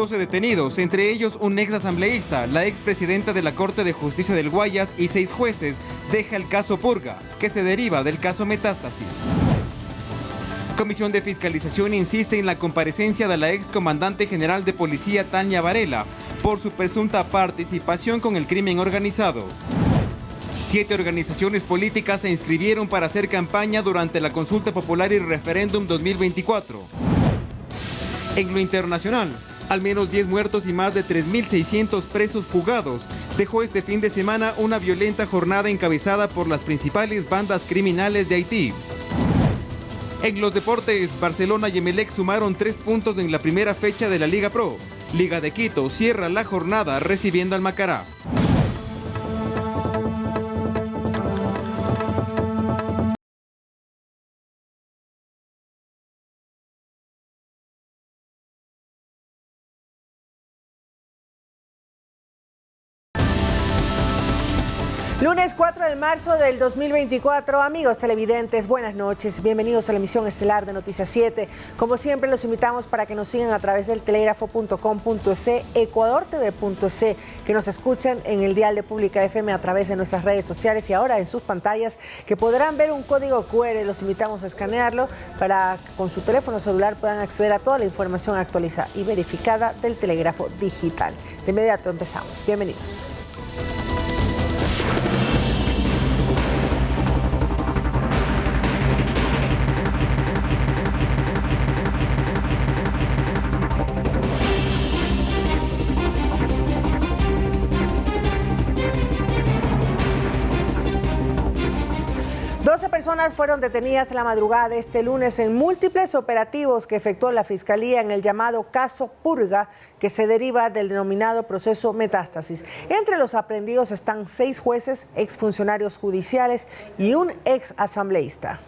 12 detenidos, entre ellos un ex asambleísta, la expresidenta de la Corte de Justicia del Guayas y 6 jueces, deja el caso Purga, que se deriva del caso Metástasis. Comisión de Fiscalización insiste en la comparecencia de la excomandante general de policía Tania Varela por su presunta participación con el crimen organizado. 7 organizaciones políticas se inscribieron para hacer campaña durante la consulta popular y referéndum 2024. En lo internacional, al menos 10 muertos y más de 3.600 presos fugados dejó este fin de semana una violenta jornada encabezada por las principales bandas criminales de Haití. En los deportes, Barcelona y Emelec sumaron 3 puntos en la primera fecha de la Liga Pro. Liga de Quito cierra la jornada recibiendo al Macará. Lunes 4 de marzo del 2024, amigos televidentes, buenas noches, bienvenidos a la emisión estelar de Noticias 7. Como siempre, los invitamos para que nos sigan a través del telégrafo.com.es, ecuadortv.es, que nos escuchen en el dial de Pública FM a través de nuestras redes sociales y ahora en sus pantallas, que podrán ver un código QR. Los invitamos a escanearlo para que con su teléfono celular puedan acceder a toda la información actualizada y verificada del telégrafo digital. De inmediato empezamos. Bienvenidos. Personas fueron detenidas en la madrugada de este lunes en múltiples operativos que efectuó la Fiscalía en el llamado caso Purga, que se deriva del denominado proceso Metástasis. Entre los aprehendidos están 6 jueces, exfuncionarios judiciales y un ex asambleísta.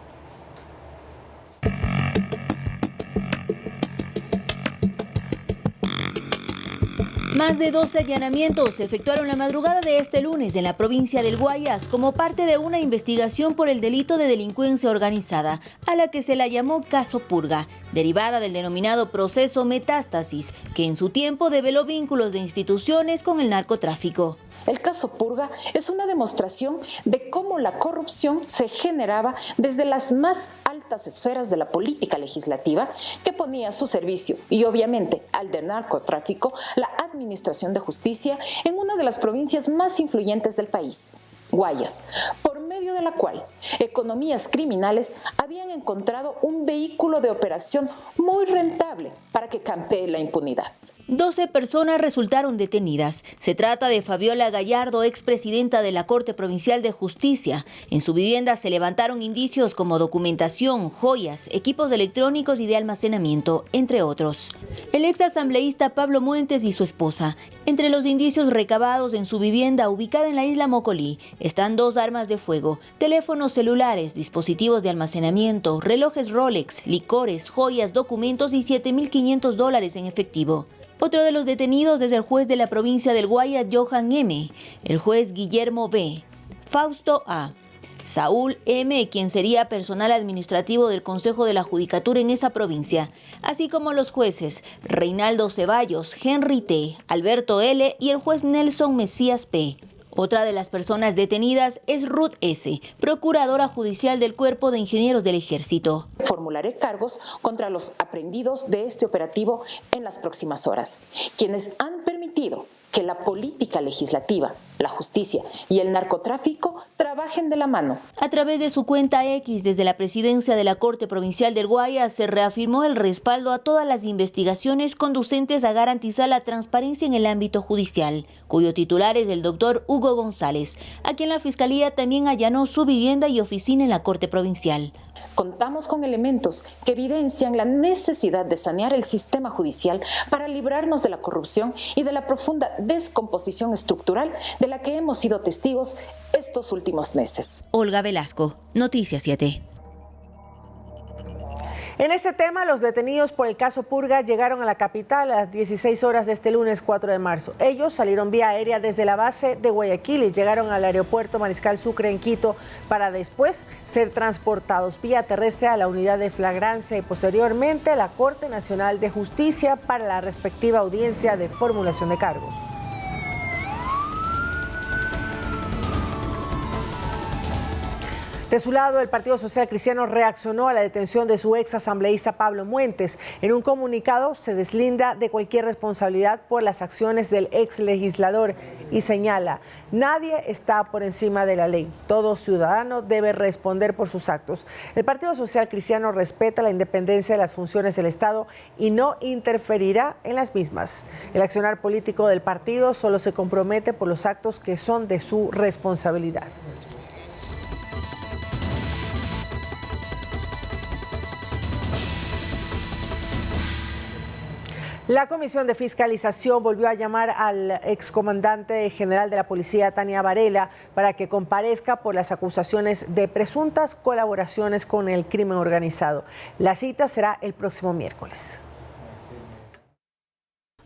Más de 12 allanamientos se efectuaron la madrugada de este lunes en la provincia del Guayas como parte de una investigación por el delito de delincuencia organizada, a la que se la llamó Caso Purga, derivada del denominado proceso Metástasis, que en su tiempo develó vínculos de instituciones con el narcotráfico. El caso Purga es una demostración de cómo la corrupción se generaba desde las más altas esferas de la política legislativa, que ponía a su servicio, y obviamente al del narcotráfico, la administración de justicia en una de las provincias más influyentes del país, Guayas, por medio de la cual economías criminales habían encontrado un vehículo de operación muy rentable para que campee la impunidad. 12 personas resultaron detenidas. Se trata de Fabiola Gallardo, expresidenta de la Corte Provincial de Justicia. En su vivienda se levantaron indicios como documentación, joyas, equipos electrónicos y de almacenamiento, entre otros. El ex asambleísta Pablo Muentes y su esposa. Entre los indicios recabados en su vivienda ubicada en la isla Mocolí están 2 armas de fuego, teléfonos celulares, dispositivos de almacenamiento, relojes Rolex, licores, joyas, documentos y $7.500 en efectivo. Otro de los detenidos es el juez de la provincia del Guayas, Johan M., el juez Guillermo B., Fausto A., Saúl M., quien sería personal administrativo del Consejo de la Judicatura en esa provincia, así como los jueces Reinaldo Ceballos, Henry T., Alberto L. y el juez Nelson Mesías P. Otra de las personas detenidas es Ruth S., procuradora judicial del Cuerpo de Ingenieros del Ejército. Formularé cargos contra los aprehendidos de este operativo en las próximas horas, quienes han permitido que la política legislativa, la justicia y el narcotráfico trabajen de la mano. A través de su cuenta X, desde la presidencia de la Corte Provincial del Guayas, se reafirmó el respaldo a todas las investigaciones conducentes a garantizar la transparencia en el ámbito judicial, cuyo titular es el doctor Hugo González, a quien la Fiscalía también allanó su vivienda y oficina en la Corte Provincial. Contamos con elementos que evidencian la necesidad de sanear el sistema judicial para librarnos de la corrupción y de la profunda descomposición estructural de la que hemos sido testigos estos últimos meses. Olga Velasco, Noticias 7. En este tema, los detenidos por el caso Purga llegaron a la capital a las 16 horas de este lunes 4 de marzo. Ellos salieron vía aérea desde la base de Guayaquil y llegaron al aeropuerto Mariscal Sucre en Quito para después ser transportados vía terrestre a la unidad de flagrancia y posteriormente a la Corte Nacional de Justicia para la respectiva audiencia de formulación de cargos. De su lado, el Partido Social Cristiano reaccionó a la detención de su ex asambleísta Pablo Muentes. En un comunicado se deslinda de cualquier responsabilidad por las acciones del ex legislador y señala: nadie está por encima de la ley. Todo ciudadano debe responder por sus actos. El Partido Social Cristiano respeta la independencia de las funciones del Estado y no interferirá en las mismas. El accionar político del partido solo se compromete por los actos que son de su responsabilidad. La Comisión de Fiscalización volvió a llamar al excomandante general de la Policía, Tania Varela, para que comparezca por las acusaciones de presuntas colaboraciones con el crimen organizado. La cita será el próximo miércoles.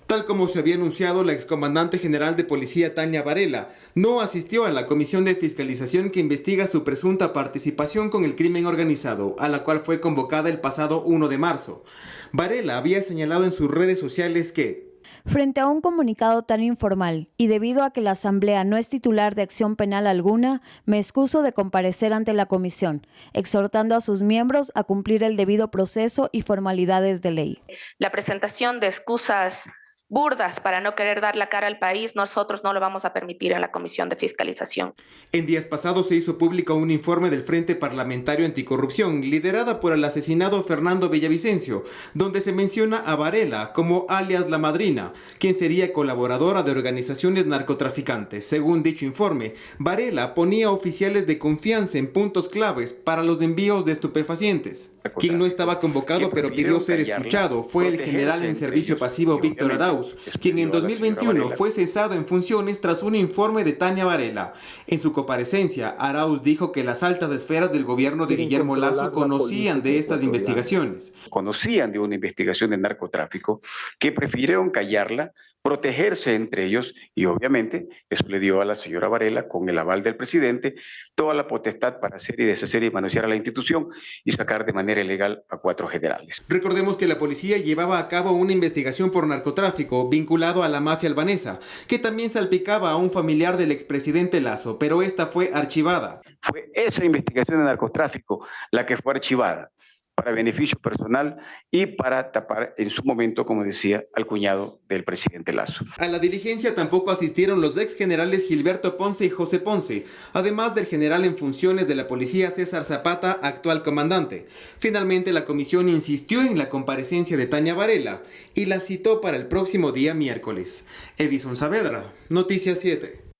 Tal como se había anunciado, la excomandante general de policía Tania Varela no asistió a la comisión de fiscalización que investiga su presunta participación con el crimen organizado, a la cual fue convocada el pasado 1 de marzo. Varela había señalado en sus redes sociales que: frente a un comunicado tan informal y debido a que la Asamblea no es titular de acción penal alguna, me excuso de comparecer ante la comisión, exhortando a sus miembros a cumplir el debido proceso y formalidades de ley. La presentación de excusas burdas para no querer dar la cara al país, nosotros no lo vamos a permitir en la Comisión de Fiscalización. En días pasados se hizo público un informe del Frente Parlamentario Anticorrupción, liderada por el asesinado Fernando Villavicencio, donde se menciona a Varela como alias La Madrina, quien sería colaboradora de organizaciones narcotraficantes. Según dicho informe, Varela ponía oficiales de confianza en puntos claves para los envíos de estupefacientes. Quien no estaba convocado pero pidió ser escuchado fue el general en servicio pasivo Víctor Arauz, quien en 2021 fue cesado en funciones tras un informe de Tania Varela. En su comparecencia, Arauz dijo que las altas esferas del gobierno de Guillermo Lasso conocían de estas investigaciones. Conocían de una investigación de narcotráfico que prefirieron callarla, protegerse entre ellos y obviamente eso le dio a la señora Varela, con el aval del presidente, toda la potestad para hacer y deshacer y manosear a la institución y sacar de manera ilegal a 4 generales. Recordemos que la policía llevaba a cabo una investigación por narcotráfico vinculado a la mafia albanesa, que también salpicaba a un familiar del expresidente Lasso, pero esta fue archivada. Fue esa investigación de narcotráfico la que fue archivada para beneficio personal y para tapar en su momento, como decía, al cuñado del presidente Lasso. A la diligencia tampoco asistieron los ex generales Gilberto Ponce y José Ponce, además del general en funciones de la policía César Zapata, actual comandante. Finalmente la comisión insistió en la comparecencia de Tania Varela y la citó para el próximo día miércoles. Edison Saavedra, Noticias 7.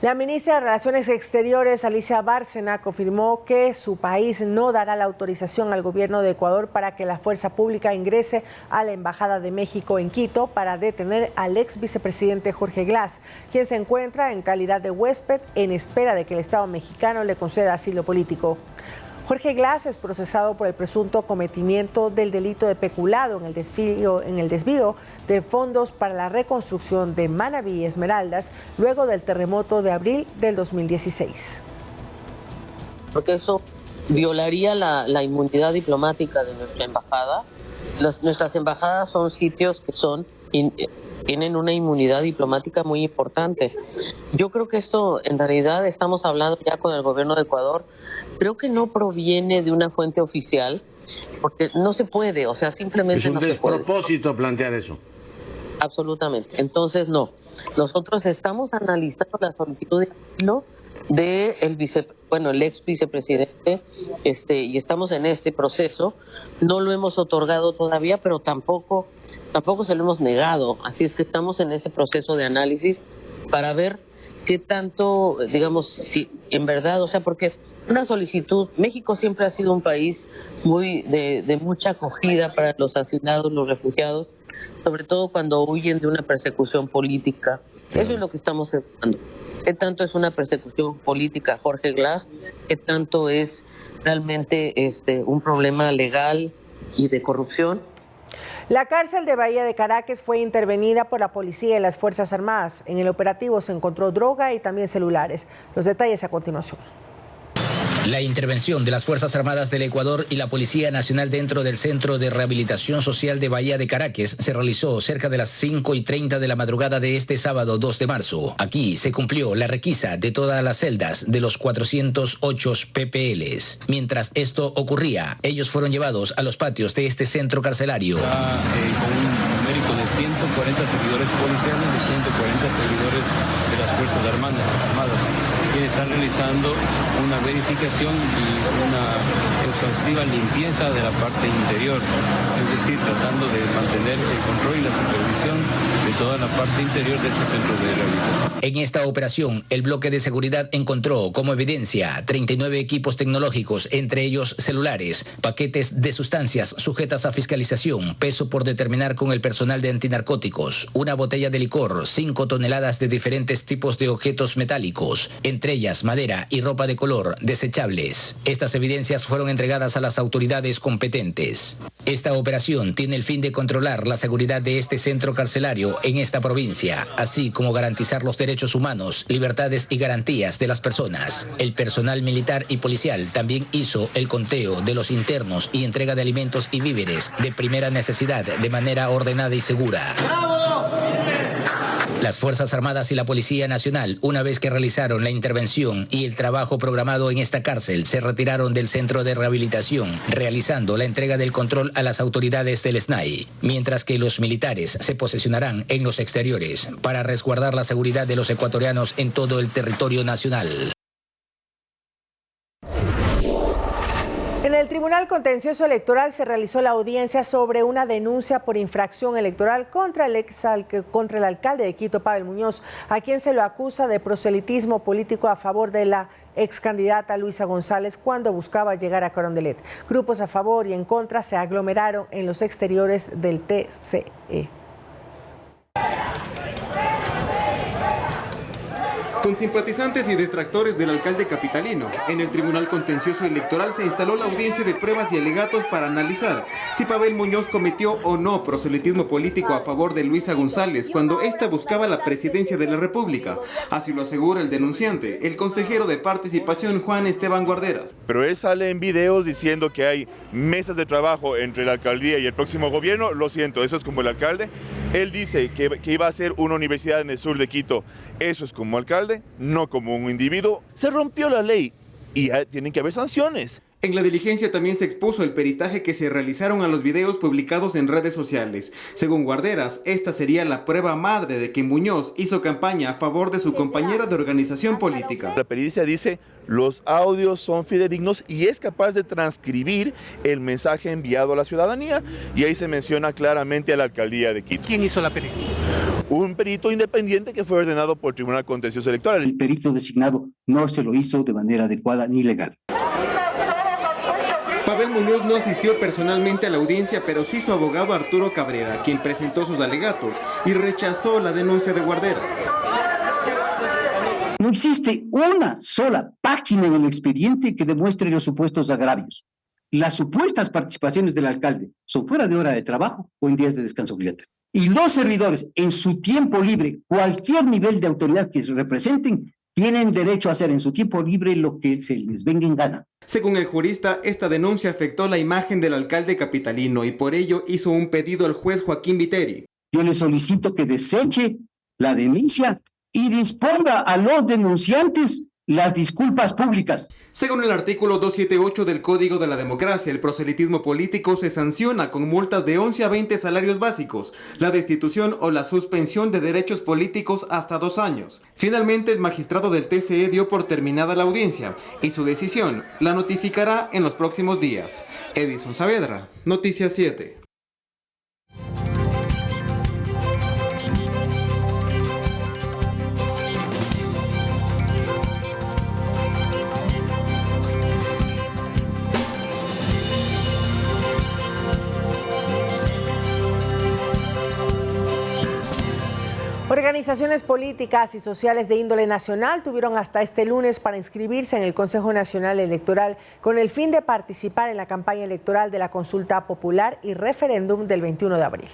La ministra de Relaciones Exteriores, Alicia Bárcena, confirmó que su país no dará la autorización al gobierno de Ecuador para que la fuerza pública ingrese a la Embajada de México en Quito para detener al ex vicepresidente Jorge Glass, quien se encuentra en calidad de huésped en espera de que el Estado mexicano le conceda asilo político. Jorge Glass es procesado por el presunto cometimiento del delito de peculado en el desvío de fondos para la reconstrucción de Manabí y Esmeraldas luego del terremoto de abril del 2016. Porque eso violaría la inmunidad diplomática de nuestra embajada. Nuestras embajadas son sitios que tienen una inmunidad diplomática muy importante. Yo creo que esto, en realidad, estamos hablando ya con el gobierno de Ecuador. Creo que no proviene de una fuente oficial, porque no se puede, o sea, simplemente no se puede. Es un despropósito plantear eso. Absolutamente. Entonces, no. Nosotros estamos analizando la solicitud de asilo de el ex vicepresidente, y estamos en ese proceso. No lo hemos otorgado todavía, pero tampoco se lo hemos negado. Así es que estamos en ese proceso de análisis para ver qué tanto, digamos, si en verdad, o sea, porque una solicitud, México siempre ha sido un país muy de mucha acogida para los hacinados, los refugiados, sobre todo cuando huyen de una persecución política. Eso es lo que estamos evaluando. qué tanto es una persecución política Jorge Glass, qué tanto es realmente un problema legal y de corrupción. La cárcel de Bahía de Caracas fue intervenida por la policía y las Fuerzas Armadas. En el operativo se encontró droga y también celulares. Los detalles a continuación. La intervención de las Fuerzas Armadas del Ecuador y la Policía Nacional dentro del Centro de Rehabilitación Social de Bahía de Caracas se realizó cerca de las 5:30 de la madrugada de este sábado 2 de marzo. Aquí se cumplió la requisa de todas las celdas de los 408 PPLs. Mientras esto ocurría, ellos fueron llevados a los patios de este centro carcelario. Con un numérico de 140 servidores policiales y 140 servidores de las Fuerzas Armadas, quienes están realizando una verificación y una exhaustiva limpieza de la parte interior, es decir, tratando de mantener el control y la supervisión de toda la parte interior de este centro de rehabilitación. En esta operación, el bloque de seguridad encontró como evidencia 39 equipos tecnológicos, entre ellos celulares, paquetes de sustancias sujetas a fiscalización, peso por determinar con el personal de antinarcóticos, una botella de licor, 5 toneladas de diferentes tipos de objetos metálicos, entre ellas madera y ropa de color desechables. Estas evidencias fueron entregadas a las autoridades competentes. Esta operación tiene el fin de controlar la seguridad de este centro carcelario en esta provincia, así como garantizar los derechos humanos, libertades y garantías de las personas. El personal militar y policial también hizo el conteo de los internos y entrega de alimentos y víveres de primera necesidad de manera ordenada y segura. Las Fuerzas Armadas y la Policía Nacional, una vez que realizaron la intervención y el trabajo programado en esta cárcel, se retiraron del centro de rehabilitación, realizando la entrega del control a las autoridades del SNAI, mientras que los militares se posicionarán en los exteriores para resguardar la seguridad de los ecuatorianos en todo el territorio nacional. En el Tribunal Contencioso Electoral se realizó la audiencia sobre una denuncia por infracción electoral contra el alcalde de Quito, Pavel Muñoz, a quien se lo acusa de proselitismo político a favor de la excandidata Luisa González cuando buscaba llegar a Carondelet. Grupos a favor y en contra se aglomeraron en los exteriores del TCE. Con simpatizantes y detractores del alcalde capitalino, en el Tribunal Contencioso Electoral se instaló la audiencia de pruebas y alegatos para analizar si Pavel Muñoz cometió o no proselitismo político a favor de Luisa González cuando ésta buscaba la presidencia de la República. Así lo asegura el denunciante, el consejero de participación Juan Esteban Guarderas. Pero él sale en videos diciendo que hay mesas de trabajo entre la alcaldía y el próximo gobierno. Lo siento, eso es como el alcalde. Él dice que iba a hacer una universidad en el sur de Quito. Eso es como alcalde, no como un individuo. Se rompió la ley y tienen que haber sanciones. En la diligencia también se expuso el peritaje que se realizaron a los videos publicados en redes sociales. Según Guarderas, esta sería la prueba madre de que Muñoz hizo campaña a favor de su compañera de organización política. La pericia dice los audios son fidedignos y es capaz de transcribir el mensaje enviado a la ciudadanía, y ahí se menciona claramente a la alcaldía de Quito. ¿Quién hizo la pericia? Un perito independiente que fue ordenado por el Tribunal Contencioso Electoral. El perito designado no se lo hizo de manera adecuada ni legal. Pavel Muñoz no asistió personalmente a la audiencia, pero sí su abogado Arturo Cabrera, quien presentó sus alegatos y rechazó la denuncia de Guarderas. No existe una sola página en el expediente que demuestre los supuestos agravios. Las supuestas participaciones del alcalde son fuera de hora de trabajo o en días de descanso obligatorio. Y los servidores, en su tiempo libre, cualquier nivel de autoridad que representen, tienen derecho a hacer en su tiempo libre lo que se les venga en gana. Según el jurista, esta denuncia afectó la imagen del alcalde capitalino y por ello hizo un pedido al juez Joaquín Viteri. Yo le solicito que deseche la denuncia y disponga a los denunciantes las disculpas públicas. Según el artículo 278 del Código de la Democracia, el proselitismo político se sanciona con multas de 11 a 20 salarios básicos, la destitución o la suspensión de derechos políticos hasta 2 años. Finalmente, el magistrado del TCE dio por terminada la audiencia y su decisión la notificará en los próximos días. Edison Saavedra, Noticias 7. Organizaciones políticas y sociales de índole nacional tuvieron hasta este lunes para inscribirse en el Consejo Nacional Electoral con el fin de participar en la campaña electoral de la consulta popular y referéndum del 21 de abril.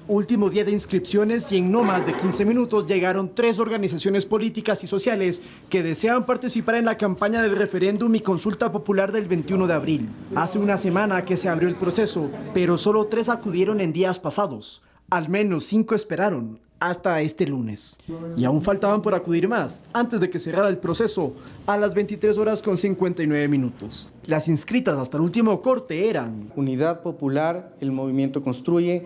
Último día de inscripciones y en no más de 15 minutos llegaron 3 organizaciones políticas y sociales que desean participar en la campaña del referéndum y consulta popular del 21 de abril. Hace una semana que se abrió el proceso, pero solo 3 acudieron en días pasados. Al menos 5 esperaron hasta este lunes. Y aún faltaban por acudir más, antes de que cerrara el proceso, a las 23 horas con 59 minutos. Las inscritas hasta el último corte eran Unidad Popular, el Movimiento Construye,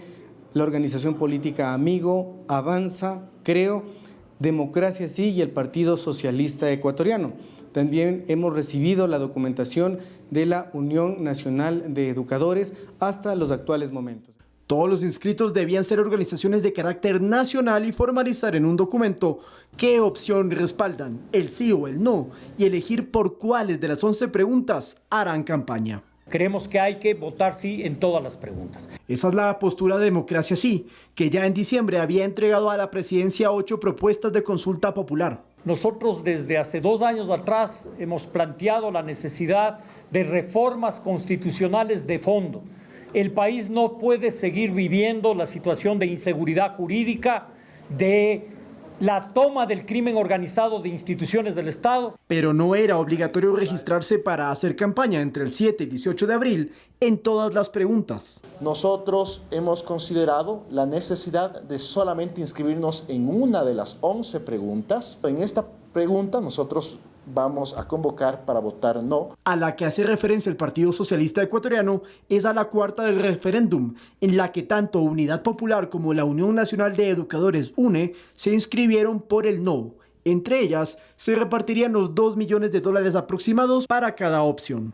la organización política Amigo, Avanza, Creo, Democracia Sí y el Partido Socialista Ecuatoriano. También hemos recibido la documentación de la Unión Nacional de Educadores hasta los actuales momentos. Todos los inscritos debían ser organizaciones de carácter nacional y formalizar en un documento qué opción respaldan, el sí o el no, y elegir por cuáles de las 11 preguntas harán campaña. Creemos que hay que votar sí en todas las preguntas. Esa es la postura de Democracia Sí, que ya en diciembre había entregado a la presidencia 8 propuestas de consulta popular. Nosotros desde hace 2 años atrás hemos planteado la necesidad de reformas constitucionales de fondo. El país no puede seguir viviendo la situación de inseguridad jurídica, de la toma del crimen organizado de instituciones del Estado. Pero no era obligatorio registrarse para hacer campaña entre el 7 y 18 de abril en todas las preguntas. Nosotros hemos considerado la necesidad de solamente inscribirnos en una de las 11 preguntas. En esta pregunta nosotros vamos a convocar para votar no. A la que hace referencia el Partido Socialista Ecuatoriano es a la cuarta del referéndum, en la que tanto Unidad Popular como la Unión Nacional de Educadores, UNE, se inscribieron por el no. Entre ellas, se repartirían los $2 millones aproximados para cada opción.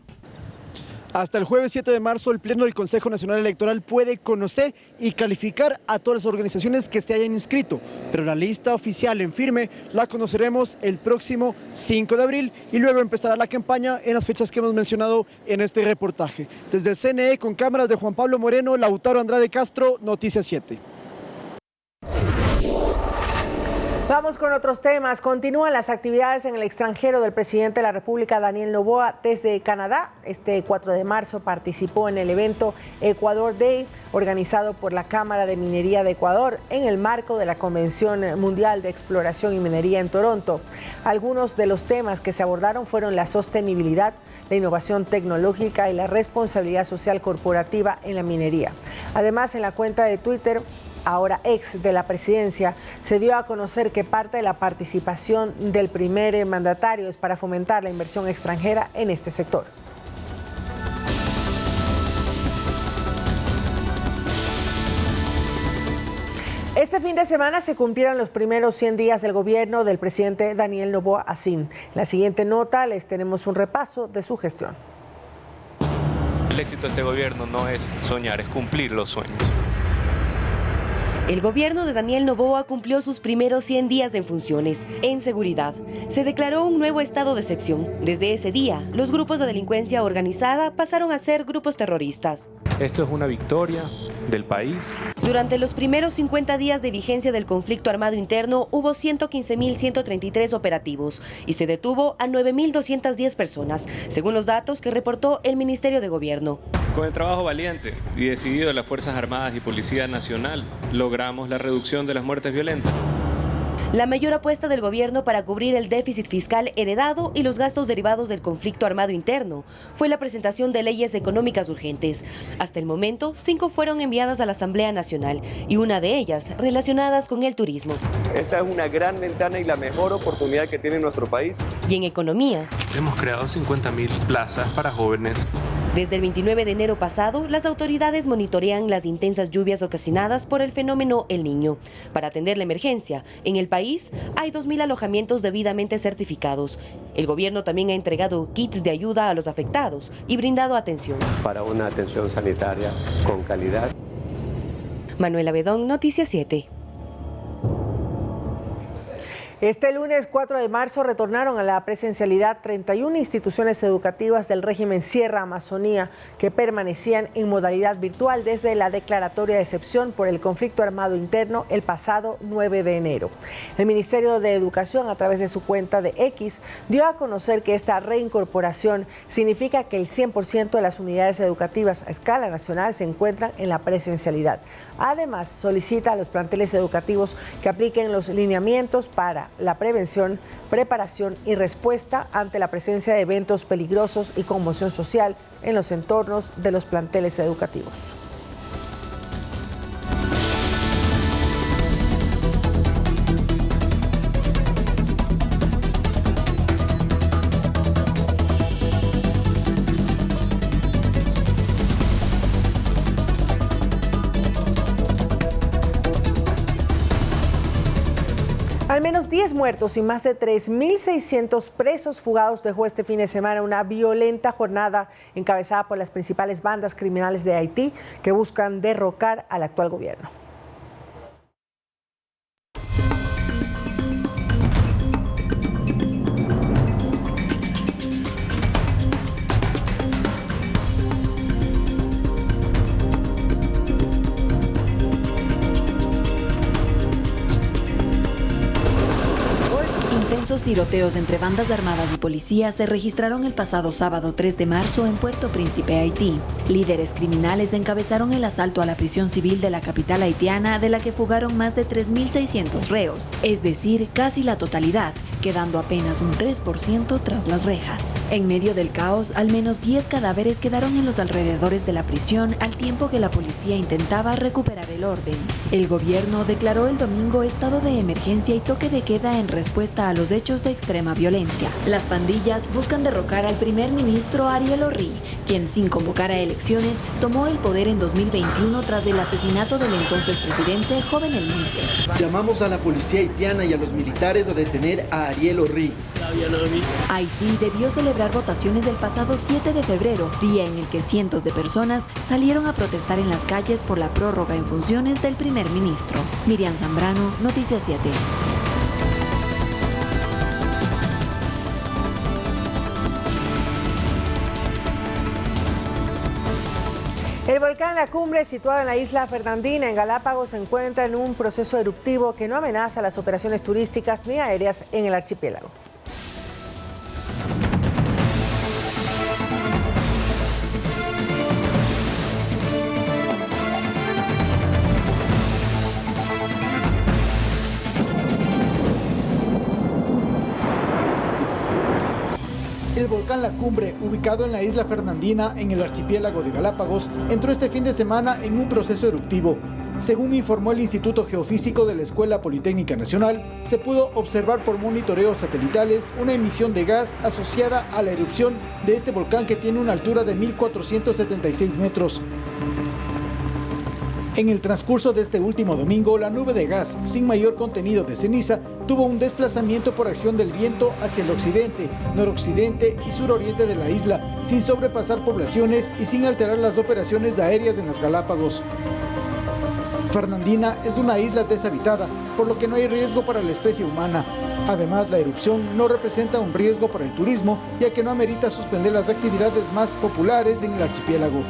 Hasta el jueves 7 de marzo, el Pleno del Consejo Nacional Electoral puede conocer y calificar a todas las organizaciones que se hayan inscrito, pero la lista oficial en firme la conoceremos el próximo 5 de abril y luego empezará la campaña en las fechas que hemos mencionado en este reportaje. Desde el CNE, con cámaras de Juan Pablo Moreno, Lautaro Andrade Castro, Noticias 7. Vamos con otros temas. Continúan las actividades en el extranjero del presidente de la República, Daniel Noboa, desde Canadá. Este 4 de marzo participó en el evento Ecuador Day, organizado por la Cámara de Minería de Ecuador en el marco de la Convención Mundial de Exploración y Minería en Toronto. Algunos de los temas que se abordaron fueron la sostenibilidad, la innovación tecnológica y la responsabilidad social corporativa en la minería. Además, en la cuenta de Twitter, ahora ex de la presidencia, se dio a conocer que parte de la participación del primer mandatario es para fomentar la inversión extranjera en este sector. Este fin de semana se cumplieron los primeros 100 días del gobierno del presidente Daniel Noboa Acín. En la siguiente nota les tenemos un repaso de su gestión. El éxito de este gobierno no es soñar, es cumplir los sueños. El gobierno de Daniel Noboa cumplió sus primeros 100 días en funciones. En seguridad, se declaró un nuevo estado de excepción. Desde ese día, los grupos de delincuencia organizada pasaron a ser grupos terroristas. Esto es una victoria del país. Durante los primeros 50 días de vigencia del conflicto armado interno, hubo 115.133 operativos y se detuvo a 9.210 personas, según los datos que reportó el Ministerio de Gobierno. Con el trabajo valiente y decidido de las Fuerzas Armadas y Policía Nacional, logramos la reducción de las muertes violentas. La mayor apuesta del gobierno para cubrir el déficit fiscal heredado y los gastos derivados del conflicto armado interno fue la presentación de leyes económicas urgentes. Hasta el momento, 5 fueron enviadas a la Asamblea Nacional y una de ellas relacionadas con el turismo. Esta es una gran ventana y la mejor oportunidad que tiene nuestro país. Y en economía, hemos creado 50.000 plazas para jóvenes. Desde el 29 de enero pasado, las autoridades monitorean las intensas lluvias ocasionadas por el fenómeno El Niño. Para atender la emergencia, en el país hay 2.000 alojamientos debidamente certificados. El gobierno también ha entregado kits de ayuda a los afectados y brindado atención. Para una atención sanitaria con calidad. Manuela Bedón, Noticias 7. Este lunes 4 de marzo retornaron a la presencialidad 31 instituciones educativas del régimen Sierra Amazonía que permanecían en modalidad virtual desde la declaratoria de excepción por el conflicto armado interno el pasado 9 de enero. El Ministerio de Educación, a través de su cuenta de X, dio a conocer que esta reincorporación significa que el 100% de las unidades educativas a escala nacional se encuentran en la presencialidad. Además, solicita a los planteles educativos que apliquen los lineamientos para la prevención, preparación y respuesta ante la presencia de eventos peligrosos y conmoción social en los entornos de los planteles educativos. Al menos 10 muertos y más de 3.600 presos fugados dejó este fin de semana una violenta jornada encabezada por las principales bandas criminales de Haití que buscan derrocar al actual gobierno. Intensos tiroteos entre bandas armadas y policías se registraron el pasado sábado 3 de marzo en Puerto Príncipe, Haití. Líderes criminales encabezaron el asalto a la prisión civil de la capital haitiana, de la que fugaron más de 3.600 reos, es decir, casi la totalidad, quedando apenas un 3% tras las rejas. En medio del caos, al menos 10 cadáveres quedaron en los alrededores de la prisión al tiempo que la policía intentaba recuperar el orden. El gobierno declaró el domingo estado de emergencia y toque de queda en respuesta a los hechos de extrema violencia. Las pandillas buscan derrocar al primer ministro Ariel Henry, quien sin convocar a elecciones tomó el poder en 2021 tras el asesinato del entonces presidente Jovenel Moïse. Llamamos a la policía haitiana y a los militares a detener a Ariel Henry. Haití debió celebrar votaciones el pasado 7 de febrero, día en el que cientos de personas salieron a protestar en las calles por la prórroga en funciones del primer ministro. Miriam Zambrano, Noticias 7. El volcán La Cumbre, situado en la isla Fernandina, en Galápagos, se encuentra en un proceso eruptivo que no amenaza las operaciones turísticas ni aéreas en el archipiélago. El volcán La Cumbre, ubicado en la isla Fernandina, en el archipiélago de Galápagos, entró este fin de semana en un proceso eruptivo. Según informó el Instituto Geofísico de la Escuela Politécnica Nacional, se pudo observar por monitoreos satelitales una emisión de gas asociada a la erupción de este volcán que tiene una altura de 1.476 metros. En el transcurso de este último domingo, la nube de gas, sin mayor contenido de ceniza, tuvo un desplazamiento por acción del viento hacia el occidente, noroccidente y suroriente de la isla, sin sobrepasar poblaciones y sin alterar las operaciones aéreas en las Galápagos. Fernandina es una isla deshabitada, por lo que no hay riesgo para la especie humana. Además, la erupción no representa un riesgo para el turismo, ya que no amerita suspender las actividades más populares en el archipiélago.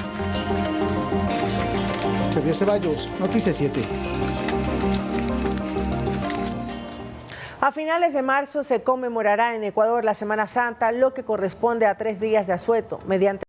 Javier Ceballos, Noticias 7. A finales de marzo se conmemorará en Ecuador la Semana Santa, lo que corresponde a 3 días de asueto, mediante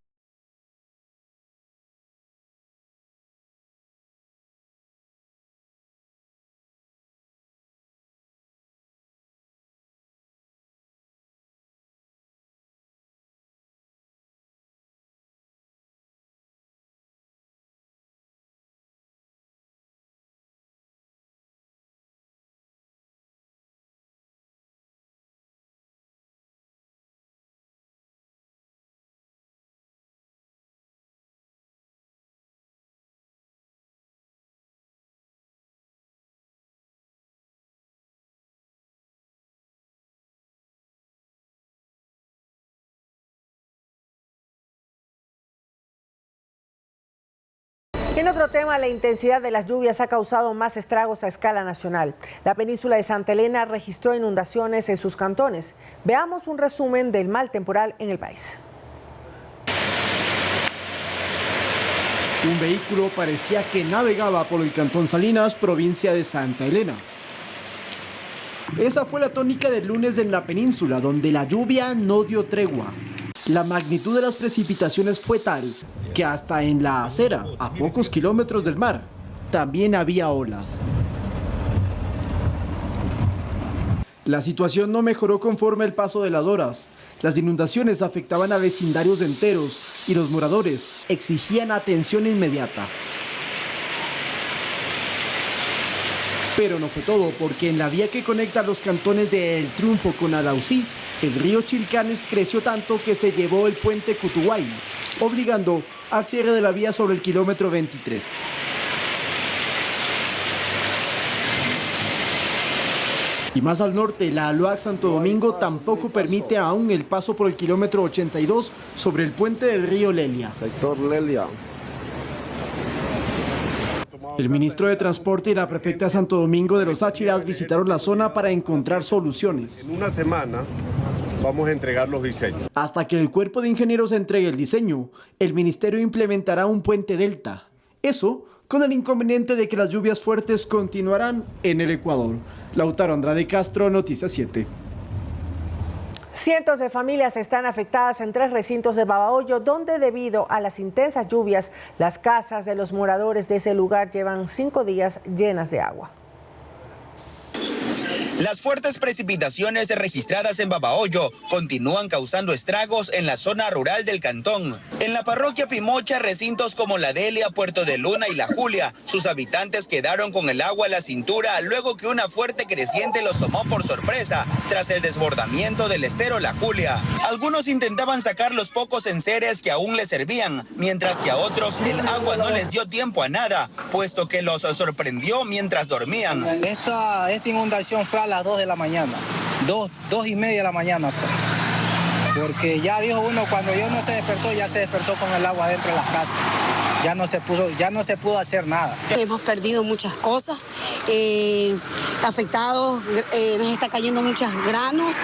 En otro tema, la intensidad de las lluvias ha causado más estragos a escala nacional. La península de Santa Elena registró inundaciones en sus cantones. Veamos un resumen del mal temporal en el país. Un vehículo parecía que navegaba por el cantón Salinas, provincia de Santa Elena. Esa fue la tónica del lunes en la península, donde la lluvia no dio tregua. La magnitud de las precipitaciones fue tal que hasta en la acera, a pocos kilómetros del mar, también había olas. La situación no mejoró conforme el paso de las horas. Las inundaciones afectaban a vecindarios enteros y los moradores exigían atención inmediata. Pero no fue todo, porque en la vía que conecta los cantones de El Triunfo con Alausí, el río Chilcanes creció tanto que se llevó el puente Cutuguay, obligando al cierre de la vía sobre el kilómetro 23. Y más al norte, la ALUAC Santo Domingo tampoco permite aún el paso por el kilómetro 82 sobre el puente del río Lelia. Sector Lelia. El ministro de Transporte y la prefecta Santo Domingo de los Áchiras visitaron la zona para encontrar soluciones. En una semana vamos a entregar los diseños. Hasta que el cuerpo de ingenieros entregue el diseño, el ministerio implementará un puente delta. Eso con el inconveniente de que las lluvias fuertes continuarán en el Ecuador. Lautaro Andrade Castro, Noticias 7. Cientos de familias están afectadas en 3 recintos de Babahoyo, donde debido a las intensas lluvias, las casas de los moradores de ese lugar llevan 5 días llenas de agua. Las fuertes precipitaciones registradas en Babahoyo continúan causando estragos en la zona rural del cantón. En la parroquia Pimocha, recintos como La Delia, Puerto de Luna y La Julia, sus habitantes quedaron con el agua a la cintura luego que una fuerte creciente los tomó por sorpresa tras el desbordamiento del estero La Julia. Algunos intentaban sacar los pocos enseres que aún les servían, mientras que a otros el agua no les dio tiempo a nada, puesto que los sorprendió mientras dormían. Esta inundación fue a las 2 de la mañana, 2:30 de la mañana fue. Porque ya dijo uno, cuando yo no se despertó, ya se despertó con el agua dentro de las casas. Ya no se pudo hacer nada. Hemos perdido muchas cosas, afectados, nos está cayendo muchos granos,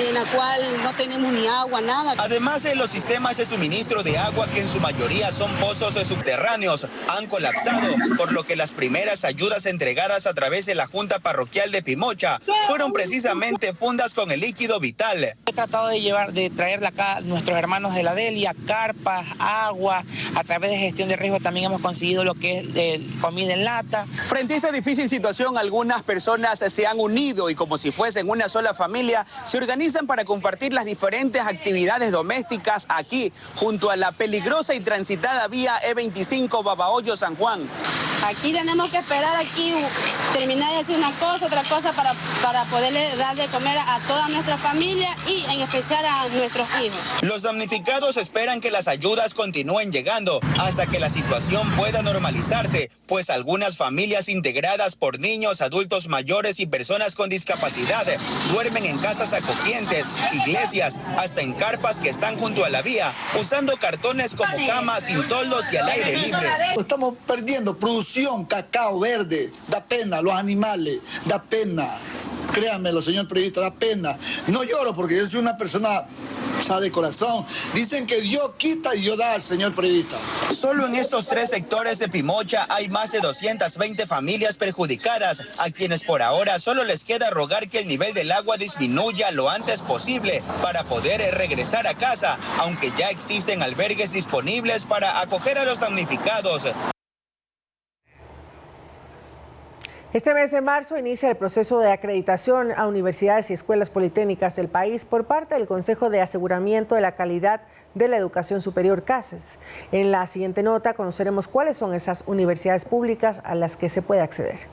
en la cual no tenemos ni agua, nada. Además, los sistemas de suministro de agua, que en su mayoría son pozos subterráneos, han colapsado, por lo que las primeras ayudas entregadas a través de la Junta Parroquial de Pimocha fueron precisamente fundas con el líquido vital. He tratado de traerle acá a nuestros hermanos de La Delia, carpas, agua, a través de gestión de riesgo también hemos conseguido lo que es comida en lata. Frente a esta difícil situación, algunas personas se han unido y como si fuesen una sola familia, se organizan para compartir las diferentes actividades domésticas aquí, junto a la peligrosa y transitada vía E25 Babahoyo-San Juan. Aquí tenemos que esperar terminar de hacer una cosa, otra cosa para poderle dar de comer a toda nuestra familia y en especial a nuestros hijos. Los damnificados esperan que las ayudas continúen llegando hasta que la situación pueda normalizarse, pues algunas familias integradas por niños, adultos mayores y personas con discapacidad duermen en casas acogientes, iglesias, hasta en carpas que están junto a la vía, usando cartones como camas sin toldos y al aire libre. Estamos perdiendo producción, cacao verde, da pena, los animales, da pena. Créanmelo, señor periodista, da pena. No lloro porque yo soy una persona de corazón. Dicen que Dios quita y Dios da, señor periodista. Solo en estos 3 sectores de Pimocha hay más de 220 familias perjudicadas, a quienes por ahora solo les queda rogar que el nivel del agua disminuya lo antes posible para poder regresar a casa, aunque ya existen albergues disponibles para acoger a los damnificados. Este mes de marzo inicia el proceso de acreditación a universidades y escuelas politécnicas del país por parte del Consejo de Aseguramiento de la Calidad de la Educación Superior, CASES. En la siguiente nota conoceremos cuáles son esas universidades públicas a las que se puede acceder.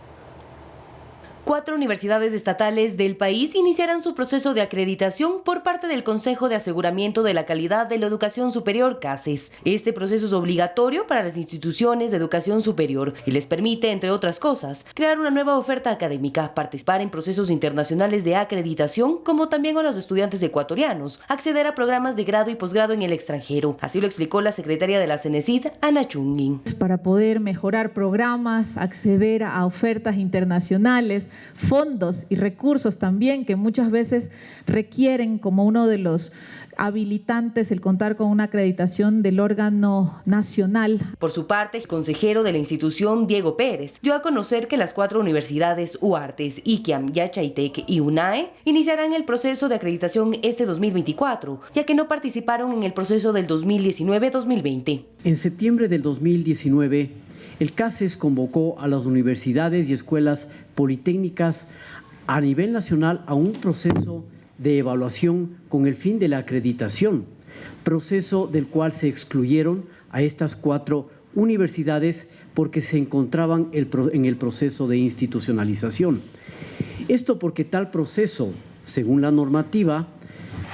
4 universidades estatales del país iniciarán su proceso de acreditación por parte del Consejo de Aseguramiento de la Calidad de la Educación Superior, CASES. Este proceso es obligatorio para las instituciones de educación superior y les permite, entre otras cosas, crear una nueva oferta académica, participar en procesos internacionales de acreditación, como también a los estudiantes ecuatorianos, acceder a programas de grado y posgrado en el extranjero. Así lo explicó la secretaria de la CENESID, Ana Chungin. Para poder mejorar programas, acceder a ofertas internacionales, fondos y recursos también que muchas veces requieren como uno de los habilitantes el contar con una acreditación del órgano nacional. Por su parte, el consejero de la institución, Diego Pérez, dio a conocer que las 4 universidades UARTES, ICAM, Yachaitec y UNAE iniciarán el proceso de acreditación este 2024, ya que no participaron en el proceso del 2019-2020. En septiembre del 2019, el CASES convocó a las universidades y escuelas politécnicas a nivel nacional a un proceso de evaluación con el fin de la acreditación, proceso del cual se excluyeron a estas 4 universidades porque se encontraban en el proceso de institucionalización. Esto porque tal proceso, según la normativa,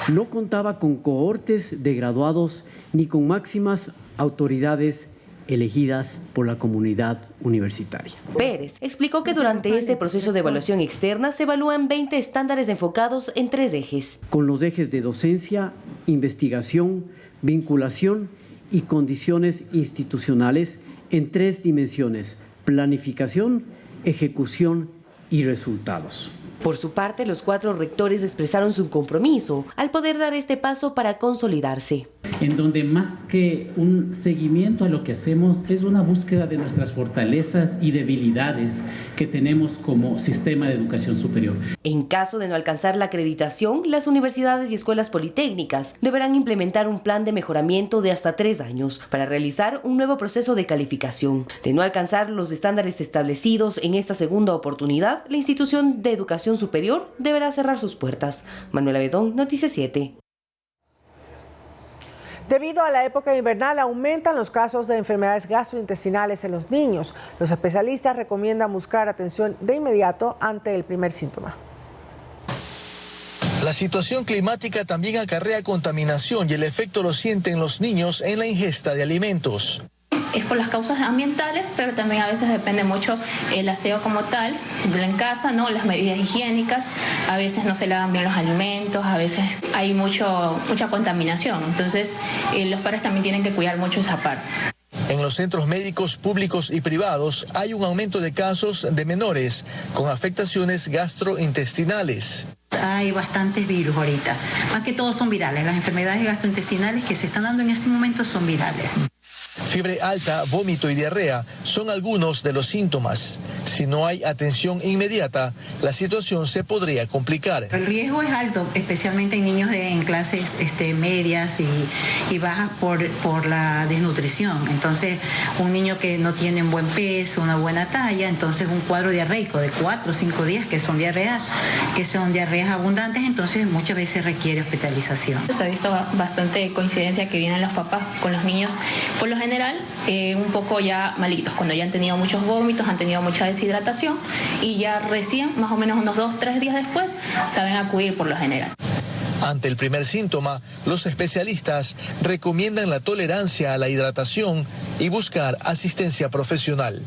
no contaba con cohortes de graduados ni con máximas autoridades elegidas por la comunidad universitaria. Pérez explicó que durante este proceso de evaluación externa se evalúan 20 estándares enfocados en 3 ejes. Con los ejes de docencia, investigación, vinculación y condiciones institucionales en 3 dimensiones: planificación, ejecución y resultados. Por su parte, los 4 rectores expresaron su compromiso al poder dar este paso para consolidarse. En donde más que un seguimiento a lo que hacemos es una búsqueda de nuestras fortalezas y debilidades que tenemos como sistema de educación superior. En caso de no alcanzar la acreditación, las universidades y escuelas politécnicas deberán implementar un plan de mejoramiento de hasta 3 años para realizar un nuevo proceso de calificación. De no alcanzar los estándares establecidos en esta segunda oportunidad, la institución de educación superior deberá cerrar sus puertas. Manuela Bedón, Noticias 7. Debido a la época invernal, aumentan los casos de enfermedades gastrointestinales en los niños. Los especialistas recomiendan buscar atención de inmediato ante el primer síntoma. La situación climática también acarrea contaminación y el efecto lo sienten los niños en la ingesta de alimentos. Es por las causas ambientales, pero también a veces depende mucho el aseo como tal, en casa, ¿no? Las medidas higiénicas, a veces no se lavan bien los alimentos, a veces hay mucha contaminación, entonces los padres también tienen que cuidar mucho esa parte. En los centros médicos públicos y privados hay un aumento de casos de menores con afectaciones gastrointestinales. Hay bastantes virus ahorita, más que todos son virales, las enfermedades gastrointestinales que se están dando en este momento son virales. Fiebre alta, vómito y diarrea son algunos de los síntomas. Si no hay atención inmediata, la situación se podría complicar. El riesgo es alto, especialmente en niños en clases medias y bajas por la desnutrición. Entonces, un niño que no tiene un buen peso, una buena talla, entonces un cuadro diarreico de 4 o 5 días que son diarreas abundantes, entonces muchas veces requiere hospitalización. Se ha visto bastante coincidencia que vienen los papás con los niños, por lo general, un poco ya malitos, cuando ya han tenido muchos vómitos, han tenido mucha deshidratación y ya recién, más o menos unos 2-3 días después, saben acudir por lo general. Ante el primer síntoma, los especialistas recomiendan la tolerancia a la hidratación y buscar asistencia profesional.